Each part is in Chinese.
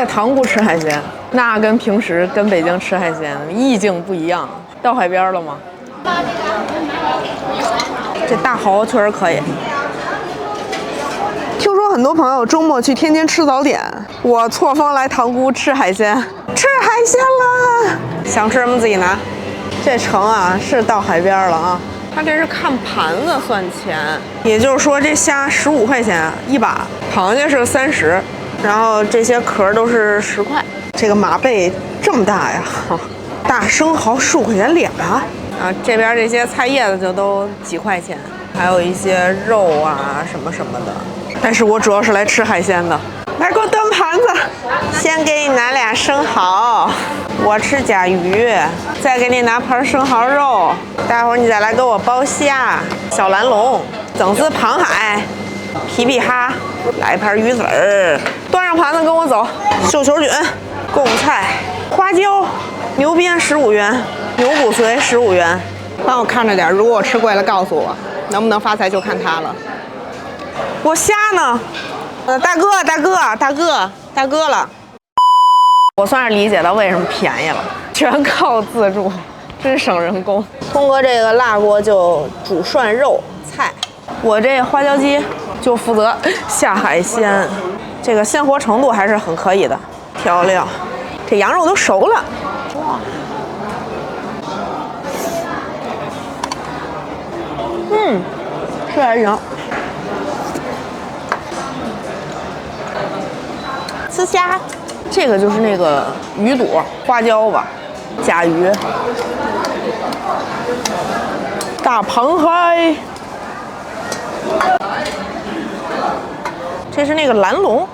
在塘沽吃海鲜，那跟平时跟北京吃海鲜意境不一样。到海边了吗？这大蚝确实可以。听说很多朋友周末去天津吃早点，我错峰来塘沽吃海鲜，吃海鲜了。想吃什么自己拿。这城啊是到海边了啊。它这是看盘子算钱，也就是说这虾15块钱一把，螃蟹是30，然后这些壳都是10块。这个马贝这么大呀，大生蚝15块钱俩。啊，这边这些菜叶子就都几块钱，还有一些肉啊什么什么的。但是我主要是来吃海鲜的。来，给我端盘子。先给你拿俩生蚝，我吃甲鱼，再给你拿盘生蚝肉。待会儿你再来给我包虾、小蓝龙、整丝螃海、皮皮虾，来一盘鱼子儿。端上盘子跟我走。绣球菌、贡菜、花椒、牛鞭15元，牛骨髓15元。帮我看着点，如果我吃贵了告诉我，能不能发财就看它了。我虾呢？大哥了。我算是理解到为什么便宜了，全靠自助，真省人工。通哥这个辣锅就煮涮肉菜，我这花椒鸡就负责下海鲜，这个鲜活程度还是很可以的。调料，这羊肉都熟了，哇，吃还行。吃虾，这个就是那个鱼肚花椒吧，甲鱼，大螃蟹，这是那个蓝龙，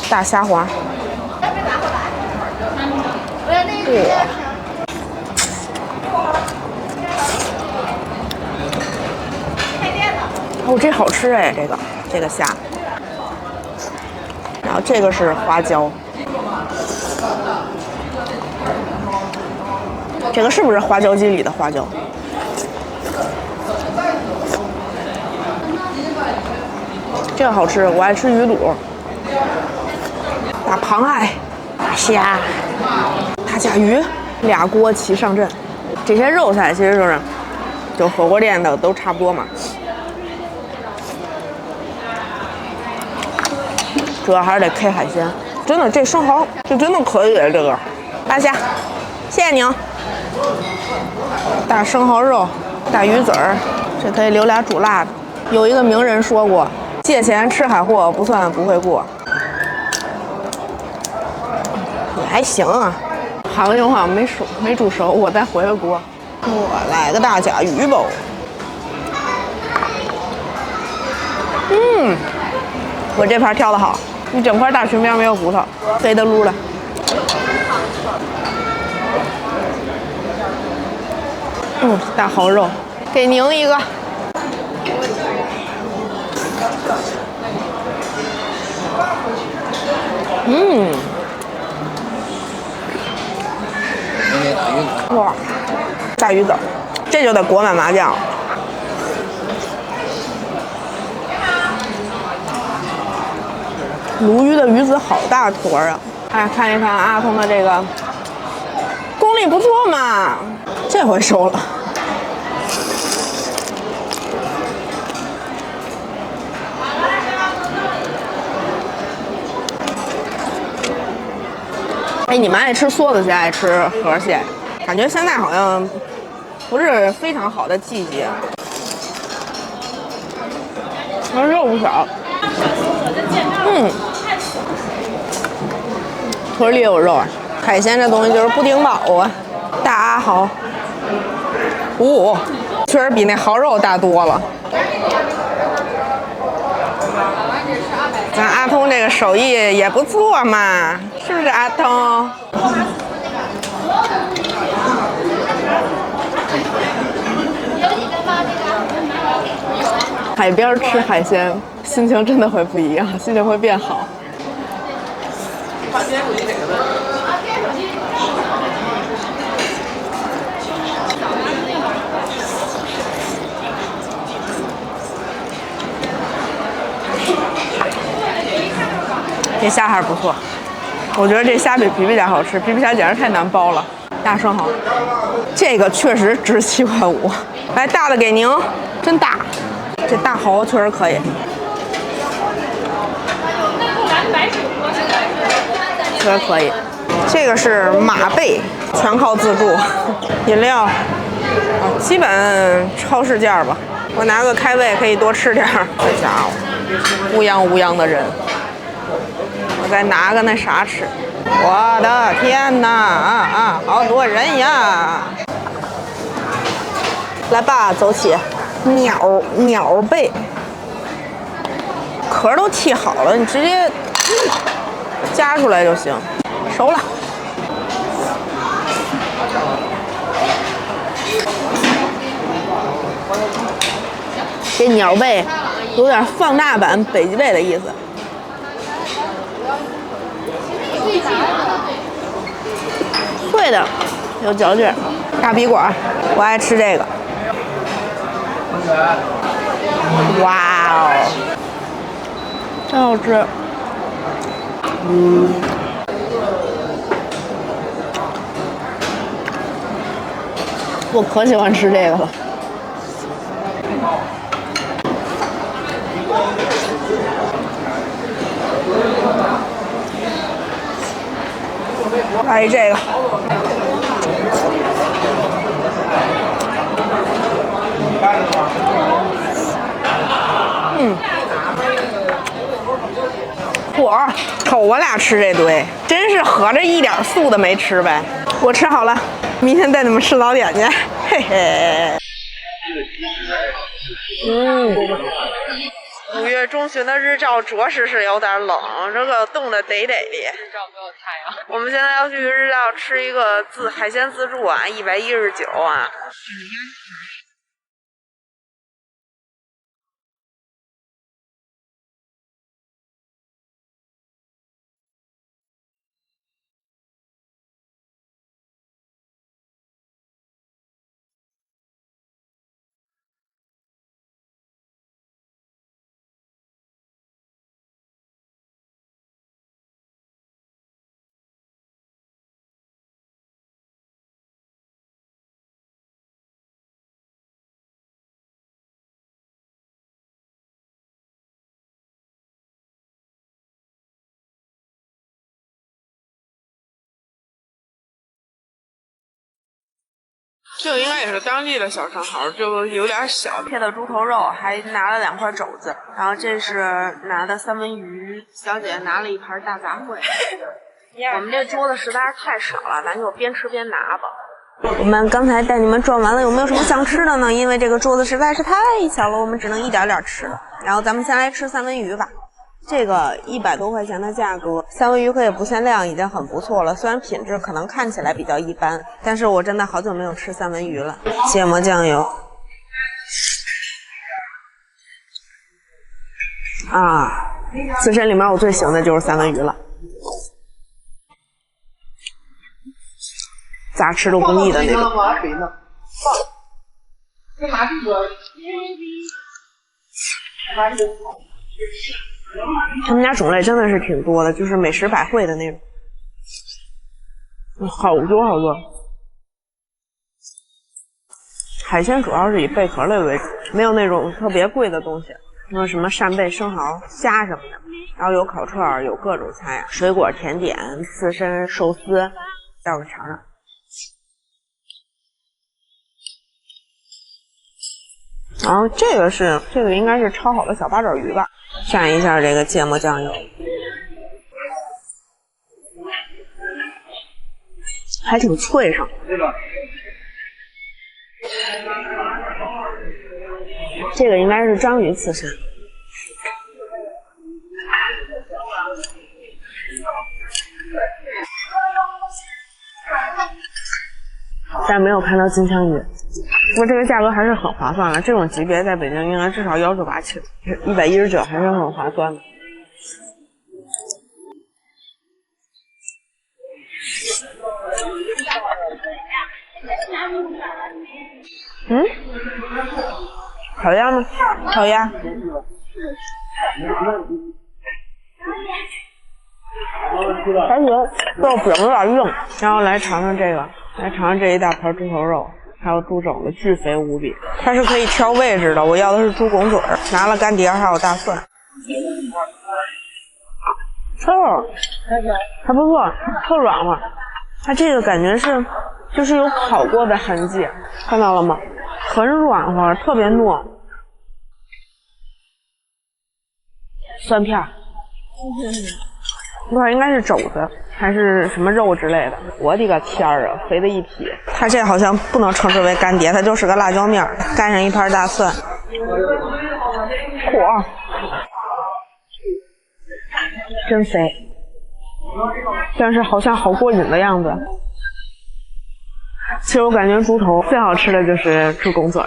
大虾滑，哇，哦，这好吃哎，这个虾。然后这个是花椒，这个是不是花椒鸡里的花椒？这个好吃，我爱吃鱼肚。大螃蟹、大虾、大甲鱼，俩锅齐上阵。这些肉菜其实就火锅店的都差不多嘛。主要还是得 K 海鲜，真的这生蚝这真的可以，这个大虾，谢谢您。大生蚝肉，大鱼子儿，这可以留俩煮辣的。有一个名人说过，借钱吃海货不算不会过。也还行啊，螃蟹好像没煮熟，我再回个锅。我来个大甲鱼吧。我这盘挑的好。一整块大裙边没有骨头，肥的噜的。大蚝肉，给您一个。哇，大鱼子，这就得裹满麻酱。鲈鱼的鱼子好大坨啊！哎，看一看阿童的这个功力不错嘛，这回收了。哎，你们爱吃梭子蟹，爱吃河蟹？感觉现在好像不是非常好的季节。肉不少。腿里有肉啊！海鲜这东西就是不顶饱啊！大阿蚝，确实比那蚝肉大多了。咱阿通这个手艺也不错嘛，是不是阿通？海边吃海鲜，心情真的会不一样，心情会变好。这虾还是不错。我觉得这虾比皮皮虾好吃，皮皮虾简直太难剥了。大生蚝，这个确实值7.5块。来，大的给您，真大。这大蚝确实可以。确实可以。这个是马贝，全靠自助。饮料，基本超市价吧。我拿个开胃可以多吃点儿。这家伙，乌泱乌泱的人。我再拿个那啥吃。我的天哪！好多人呀！来吧，走起。鸟贝，壳都剔好了，你直接夹出来就行。熟了。这鸟贝有点放大版北极贝的意思。脆的，有嚼劲。大鼻管，我爱吃这个。哇哦，真好吃。我可喜欢吃这个了。来这个。瞅我俩吃这堆，真是合着一点素的没吃呗。我吃好了，明天带你们吃早点去，嘿嘿。5月中旬的日照着实是有点冷，这个冻得得的。日照没有太阳。我们现在要去日照吃一个海鲜自助啊，119啊。这个应该也是当地的小生蚝，就有点小，配的猪头肉，还拿了2块肘子，然后这是拿的三文鱼，小姐拿了一盘大杂烩。我们这桌子实在是太少了，咱就边吃边拿吧。我们刚才带你们转完了，有没有什么想吃的呢？因为这个桌子实在是太小了，我们只能一点点吃。然后咱们先来吃三文鱼吧。这个100多块钱的价格，三文鱼可以不限量，已经很不错了。虽然品质可能看起来比较一般，但是我真的好久没有吃三文鱼了。芥末酱油啊，刺身里面我最喜欢的就是三文鱼了，咋吃都不腻的那种。他们家种类真的是挺多的，就是美食百汇的那种，好多好多。海鲜主要是以贝壳类为主，没有那种特别贵的东西，有什么扇贝、生蚝、虾什么的，然后有烤串，有各种菜，水果、甜点、刺身、寿司，待会儿尝尝。然后这个应该是焯好的小八爪鱼吧，蘸一下这个芥末酱油，还挺脆上。这个应该是章鱼刺身，但没有看到金枪鱼。不过这个价格还是很划算了，这种级别在北京应该至少198起，119还是很划算的。烤鸭吗？烤鸭。还行，肉饼有点硬。然后来尝尝这个，来尝尝这一大盘猪头肉，还有猪肘子，巨肥无比。它是可以挑位置的，我要的是猪拱嘴，拿了干碟还有大蒜。还不错，特软和。它这个感觉是，就是有烤过的痕迹，看到了吗？很软和，特别糯。蒜片，不知道应该是肘子还是什么肉之类的。我的个天儿啊，肥的一批！它这好像不能称之为干碟，它就是个辣椒面，盖上一盘大蒜。嚯，真肥，但是好像好过瘾的样子。其实我感觉猪头最好吃的就是猪拱嘴。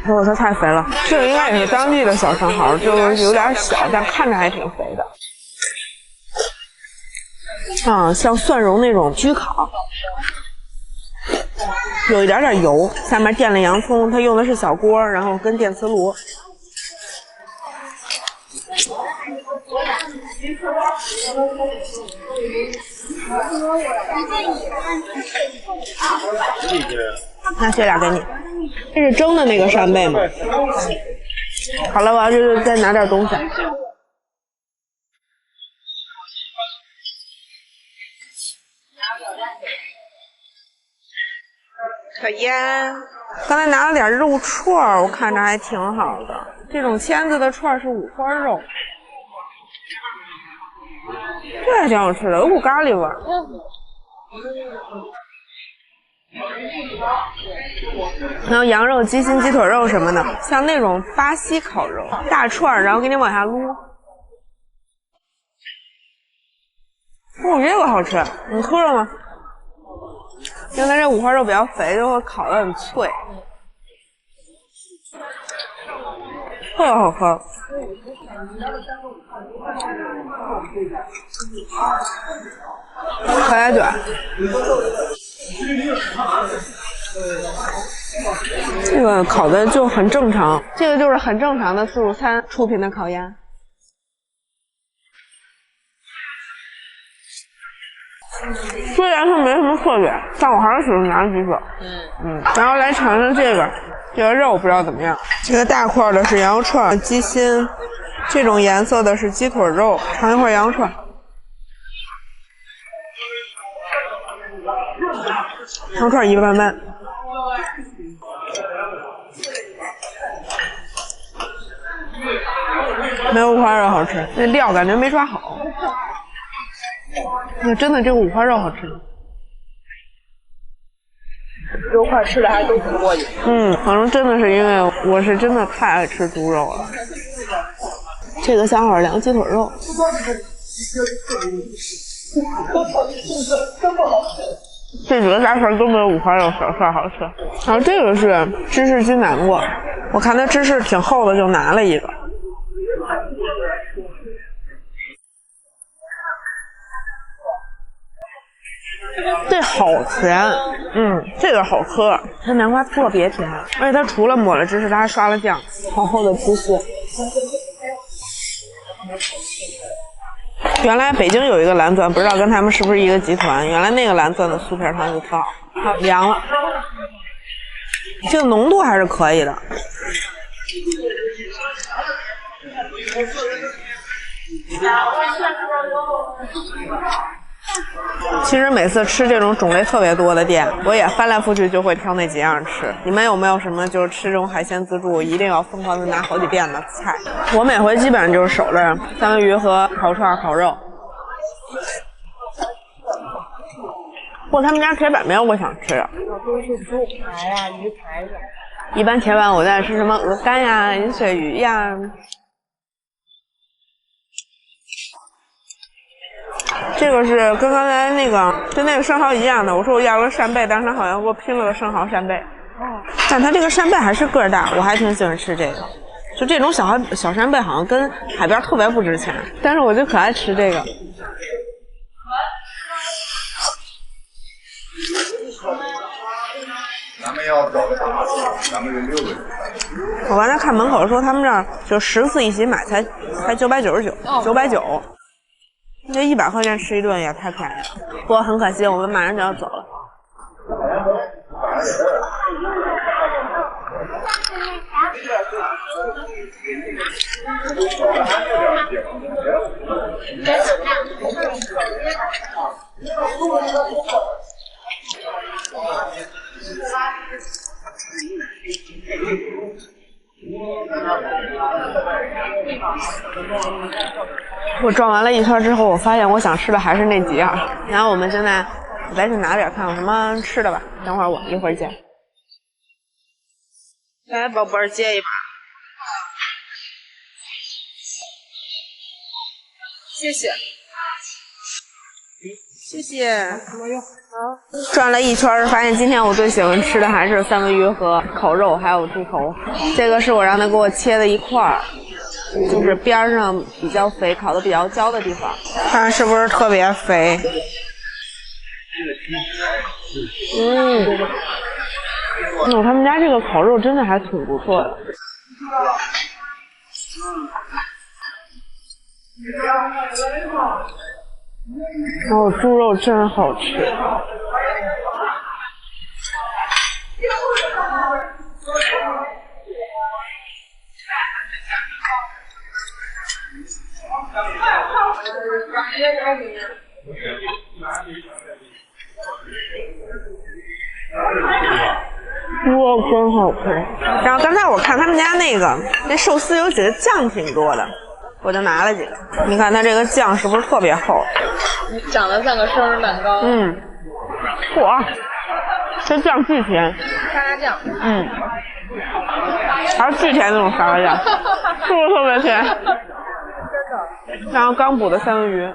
哦，它太肥了，这个应该也是当地的小生蚝，就是有点小，但看着还挺肥的。像蒜蓉那种焗烤，有一点点油，下面垫了洋葱，它用的是小锅，然后跟电磁炉。那这俩给你，这是蒸的那个扇贝吗？好了，我要是再拿点东西。可烟，刚才拿了点肉串，我看着还挺好的。这种签子的串是五花肉，这还挺好吃的，有股咖喱味儿。还有羊肉、鸡心、鸡腿肉什么的，像那种巴西烤肉，大串，然后给你往下撸。这个好吃，你喝了吗？因为它这五花肉比较肥，就会烤得很脆，特好喝。烤鸭卷，这个烤的就很正常，这个就是很正常的自助餐出品的烤鸭。虽然它没什么特点，但我还是喜欢拿几个。然后来尝尝这个肉，不知道怎么样。这个大块的是羊肉串、鸡心，这种颜色的是鸡腿肉。尝一会儿羊肉串，羊肉串一般般。没有五花肉好吃，那料感觉没抓好。真的，这个五花肉好吃。肉块吃的还都挺过瘾。可能真的是因为我是真的太爱吃猪肉了。这个小好凉鸡腿肉，这几个大串都没有五花肉小串好吃。然后这个是芝士鸡奶沫，我看它芝士挺厚的，就拿了一个。这好甜，这个好喝，这南瓜特别甜，而且它除了抹了芝士，它还刷了酱，好厚的芝士。原来北京有一个蓝钻，不知道跟他们是不是一个集团。原来那个蓝钻的酥皮汤就特好，凉了，这个浓度还是可以的。其实每次吃这种种类特别多的店，我也翻来覆去就会挑那几样吃。你们有没有什么就是吃这种海鲜自助一定要疯狂的拿好几遍的菜？我每回基本上就是守着三文鱼和烤串、烤肉。他们家铁板面我想吃，都是猪排呀、鱼排呀。一般铁板我在吃什么鹅肝呀、银鳕鱼呀。这个是跟刚才那个跟那个生蚝一样的，我说我要了扇贝，但是他好像给我拼了个生蚝扇贝。但它这个扇贝还是个儿大，我还挺喜欢吃这个。就这种小扇贝好像跟海边特别不值钱，但是我就可爱吃这个。要找个大的，咱们人6个人。我刚才看门口说他们这儿就10次一起买才999，990，这100块钱吃一顿也太便宜了。不过很可惜，我们马上就要走了。我转完了一圈之后，我发现我想吃的还是那几样。然后我们现在再去拿点看有什么吃的吧。等会儿我一会儿见。来，宝贝儿，接一把。谢谢。谢谢。没有。好。转了一圈，发现今天我最喜欢吃的还是三文鱼和烤肉，还有猪头。这个是我让他给我切的一块儿。就是边上比较肥，烤的比较焦的地方，看是不是特别肥？他们家这个烤肉真的还挺不错的。然后猪肉真好吃。哇，真好吃！然后刚才我看他们家那寿司有几个酱挺多的，我就拿了几个。你看它这个酱是不是特别厚？长得像个生日蛋糕。嚯，这酱巨甜。沙拉酱。还是巨甜那种沙拉酱，是不是特别甜？然后刚捕的三文鱼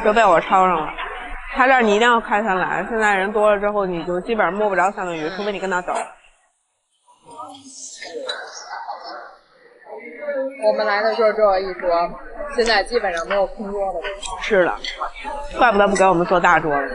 就被我抄上了。他这儿你一定要开餐来，现在人多了之后，你就基本上摸不着三文鱼，除非你跟他走。我们来的时候只有一桌，现在基本上没有空桌了。是的，怪不得不给我们做大桌子。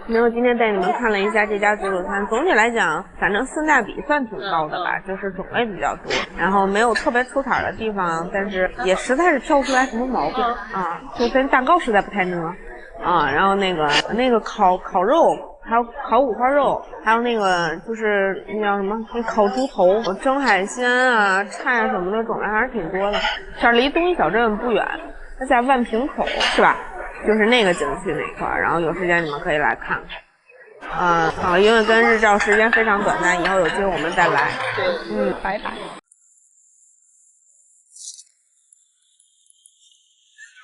然后今天带你们看了一下这家自助餐，总体来讲，反正性价比算挺高的吧，就是种类比较多，然后没有特别出彩的地方，但是也实在是挑不出来什么毛病啊。就咱蛋糕实在不太呢啊，然后那个烤肉，还有烤五花肉，还有那个就是那叫什么，那烤猪头、蒸海鲜啊、菜啊什么的种类还是挺多的。这儿离东一小镇不远，它在万平口是吧？就是那个景区那块儿，然后有时间你们可以来看看。好，因为跟日照时间非常短暂，以后有机会我们再来。拜拜。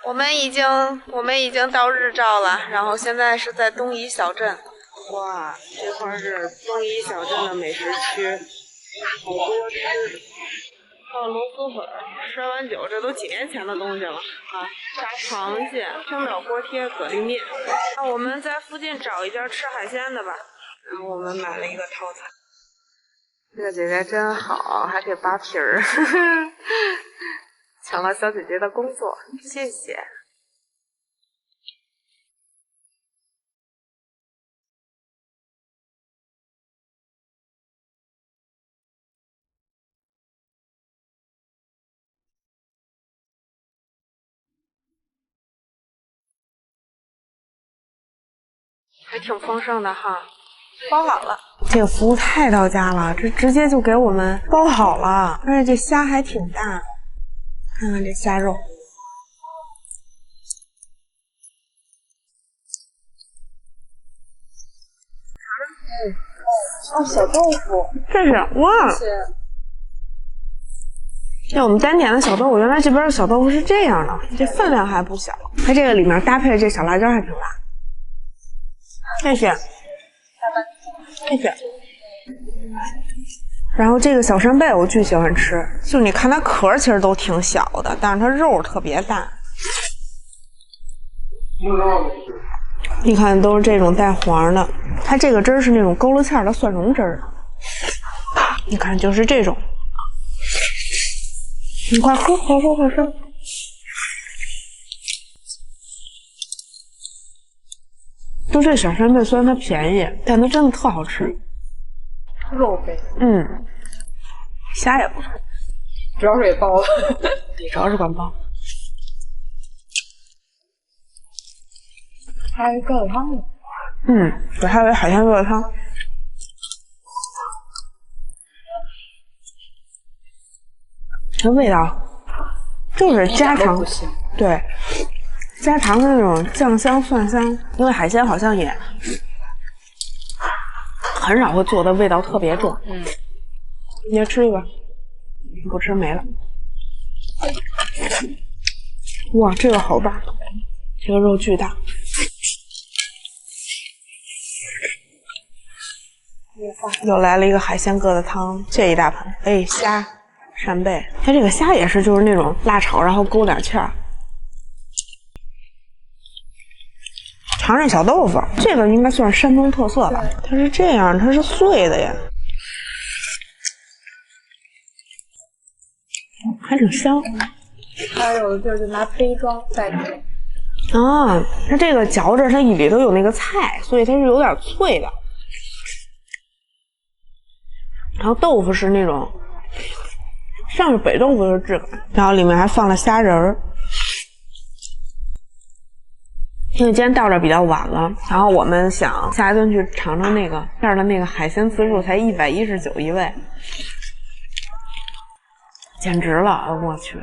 我们已经到日照了，然后现在是在东夷小镇。哇，这块是东夷小镇的美食区，好多吃的。还有螺蛳粉、摔碗酒，这都几年前的东西了啊！炸螃蟹、青岛锅贴、蛤蜊面。那我们在附近找一家吃海鲜的吧。然后我们买了一个套餐。这个姐姐真好，还给扒皮儿，抢了小姐姐的工作，谢谢。还挺丰盛的哈，包好了。这个服务太到家了，这直接就给我们包好了，而且这虾还挺大，看看这虾肉。小豆腐，这是哇！这我们单点的小豆腐，原来这边的小豆腐是这样的，这分量还不小。它这个里面搭配的这小辣椒还挺大。谢谢，谢谢。然后这个小扇贝我巨喜欢吃，就你看它壳其实都挺小的，但是它肉特别大。你看都是这种带黄的，它这个汁儿是那种勾了芡的蒜蓉汁儿。你看就是这种，你快喝，好喝好吃。就这小扇贝虽然它便宜，但它真的特好吃。肉贝，虾也不错，主要是给包了，主要是管包。还有疙瘩汤呢。对，还有海鲜疙瘩汤。这味道就是家常，对，家常的那种酱香蒜香。因为海鲜好像也很少会做的味道特别重。你也吃一个，不吃没了。哇，这个好大，这个肉巨大。又来了一个海鲜疙瘩汤，这一大盆。哎，虾、扇贝，它这个虾也是就是那种辣炒，然后勾点芡儿。尝尝小豆腐，这个应该算是山东特色吧？它是这样，它是碎的呀，还挺香。还有的地儿就拿杯装代替。啊，它这个嚼着，它里头有那个菜，所以它是有点脆的。然后豆腐是那种像是北豆腐的质感，然后里面还放了虾仁儿。因为今天到这比较晚了，然后我们想下一顿去尝尝那个这儿的那个海鲜刺身，才119一位，简直了！我去，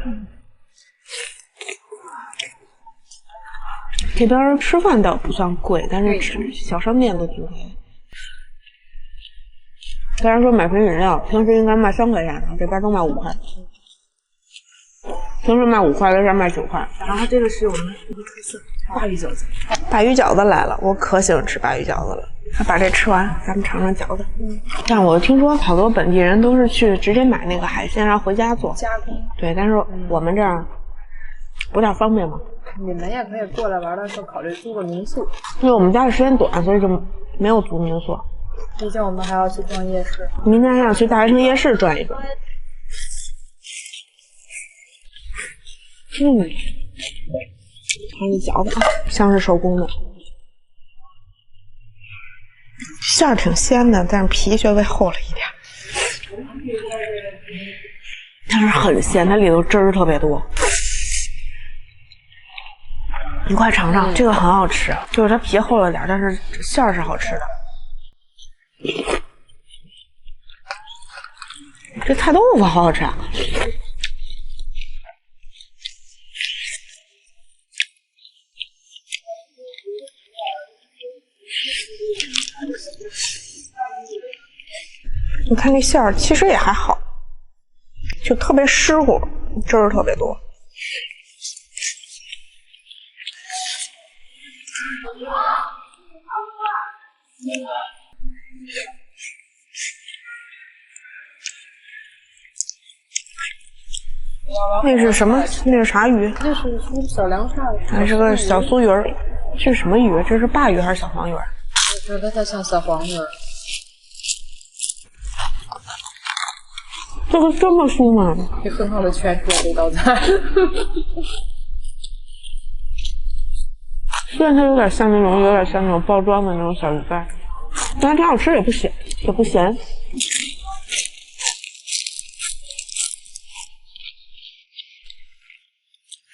这边吃饭倒不算贵，但是吃小商店都挺贵的。虽然说买瓶饮料平时应该卖3块钱，这边都卖5块。平时卖5块，在这卖9块。然后这个是我们一个特色鲅鱼饺子。鲅鱼饺子来了，我可喜欢吃鲅鱼饺子了。把这吃完，咱们尝尝饺子。但我听说好多本地人都是去直接买那个海鲜，然后回家做加工。对，但是我们这儿不太方便嘛。你们也可以过来玩的时候考虑租个民宿，因为我们家的时间短，所以就没有租民宿。毕竟我们还要去逛夜市。明天还要去大学城夜市转一转。看这饺子啊，像是手工的，馅儿挺鲜的，但是皮稍微厚了一点。但是很鲜，它里头汁儿特别多。你快尝尝，这个很好吃，就是它皮厚了点，但是馅儿是好吃的。这菜豆腐好好吃啊！你看这馅儿其实也还好，就特别湿乎，汁儿特别多。那是什么？那是啥鱼？那是小凉菜，还是个小酥鱼儿？这是什么鱼？这是鲅鱼还是小黄鱼？我觉得它像小黄鱼。这个这么酥吗？可以很好的诠释这道菜。虽然它有点像那种包装的那种小鱼干，但它挺好吃，也不咸，也不咸。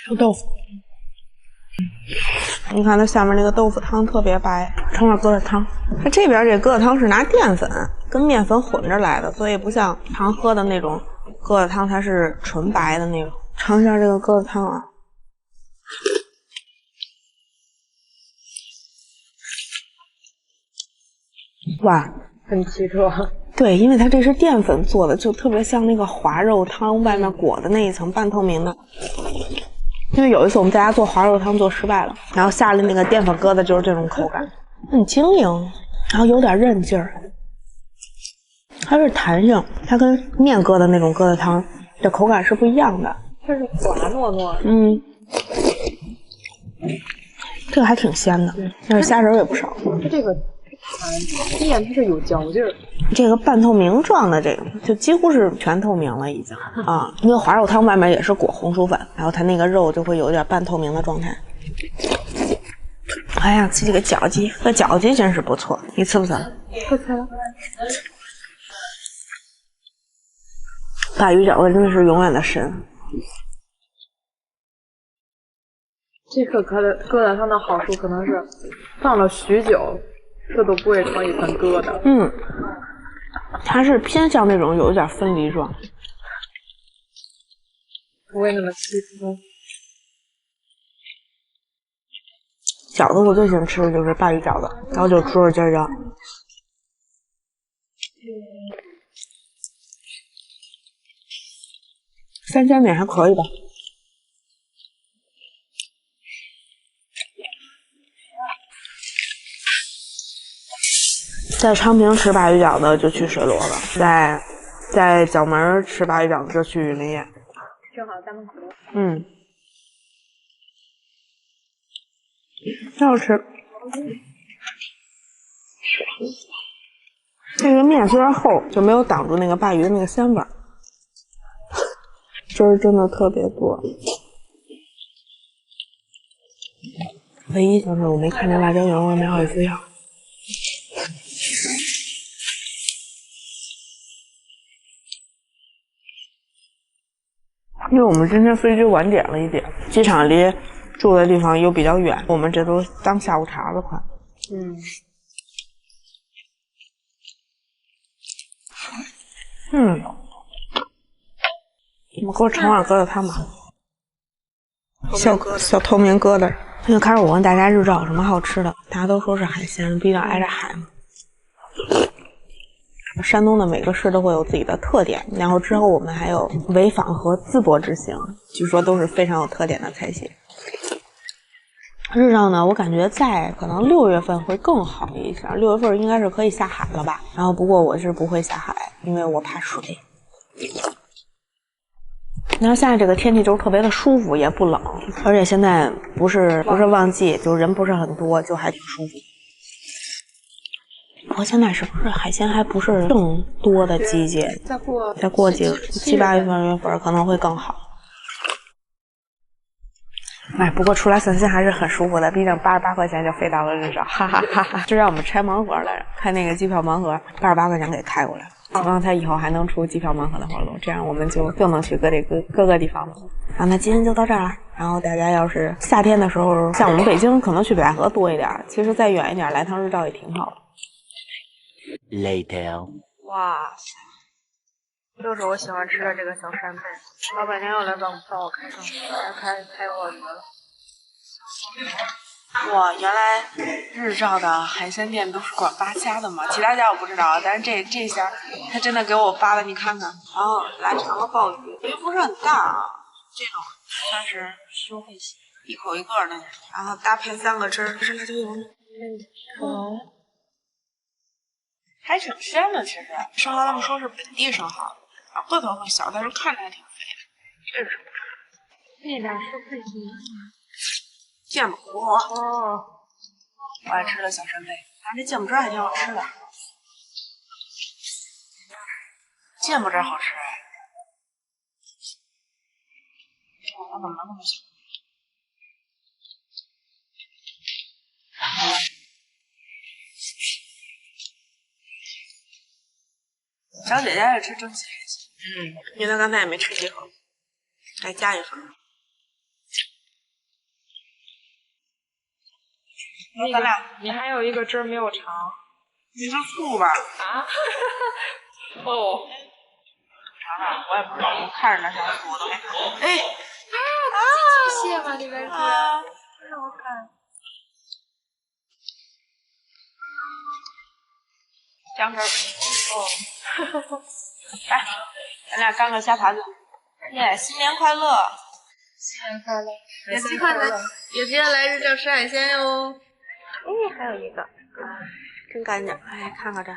有豆腐，你看它下面那个豆腐汤特别白，盛了疙瘩汤。它这边这疙瘩汤是拿淀粉跟面粉混着来的，所以不像常喝的那种疙瘩汤，它是纯白的那种。尝一下这个疙瘩汤啊。哇，很奇特。对，因为它这是淀粉做的，就特别像那个滑肉汤外面裹的那一层半透明的。因为有一次我们在家做滑肉汤做失败了，然后下了那个淀粉疙瘩就是这种口感，很晶莹，然后有点韧劲儿，它是弹性，它跟面疙瘩那种疙瘩汤这口感是不一样的。它是滑糯糯的。嗯，这个还挺鲜的，但是虾仁也不少。它这个面它是有嚼劲儿。这个半透明状的这个就几乎是全透明了已经啊，因为滑肉汤外面也是裹红薯粉，然后它那个肉就会有点半透明的状态。哎呀，吃这个饺子，这饺子真是不错，你吃不吃？不吃。鲅鱼饺子真的是永远的神。这个疙瘩汤的好处可能是放了许久，这都不会成一层疙瘩。嗯，它是偏向那种有一点分离状，不会那么稀疏。饺子我最喜欢吃的就是鲅鱼饺子，然后就猪肉筋儿。三鲜面还可以吧。在昌平吃鲅鱼饺子就去水螺子，在角门吃鲅鱼饺子就去云林宴。正好在门口。嗯，挺好吃。这个面虽然厚，就没有挡住那个鲅鱼的那个鲜味儿，汁儿真的特别多。唯一就是我没看见辣椒油，我没好意思要。因为我们今天飞机晚点了一点，机场离住的地方又比较远，我们这都当下午茶了快。我给我盛碗疙瘩汤吧。小透明疙瘩。因为开始我问大家日照有什么好吃的，大家都说是海鲜，毕竟挨着海嘛。山东的每个市都会有自己的特点，然后之后我们还有潍坊和淄博之行，据说都是非常有特点的菜系。日照呢，我感觉在可能6月份会更好一些，6月份应该是可以下海了吧。然后不过我是不会下海，因为我怕水。然后现在这个天气就是特别的舒服，也不冷，而且现在不是旺季，就人不是很多，就还挺舒服。不过现在是不是海鲜还不是正多的季节？再过几7、8月份可能会更好。哎，不过出来散心还是很舒服的，毕竟88块钱就飞到了日照，哈哈哈哈！就让我们拆盲盒来着，看那个机票盲盒，88块钱给开过来了。希望他以后还能出机票盲盒的活动，这样我们就更能去各个地方了。好，那今天就到这儿了。然后大家要是夏天的时候，像我们北京可能去北戴河多一点，其实再远一点来趟日照也挺好的。Later. 哇塞，又是我喜欢吃的这个小扇贝，老板娘又来帮我开上，开鳄鱼了。哇，原来日照的海鲜店都是管8家的嘛，其他家我不知道，但是这家他真的给我扒了，你看看。然后来尝个鲍鱼，因为不是很大啊，这种算是收费型，一口一个的，然后搭配3个汁儿，是辣椒油呢。还挺鲜的，其实生蚝他们说是本地生蚝，啊，个头很小，但是看着还挺肥的。这是什么？那俩是配什么？芥末哦，我爱吃的小扇贝，但这芥末汁还挺好吃的。芥末汁好吃哎，它怎么能那么小？小姐姐爱吃蒸汽海鲜，因为她刚才也没吃几口，再加一份。咱俩，你还有一个汁没有尝，你是醋吧？啊？哦，尝尝，我也不知道，我看着那像醋，我都没看。哎，蟹吗？这边是，让我看。姜汁儿。哦。来，咱俩干个虾盘子。耶，新年快乐！新年快乐！有机会来日照吃海鲜哟。哎，还有一个，真干净。哎，看看这。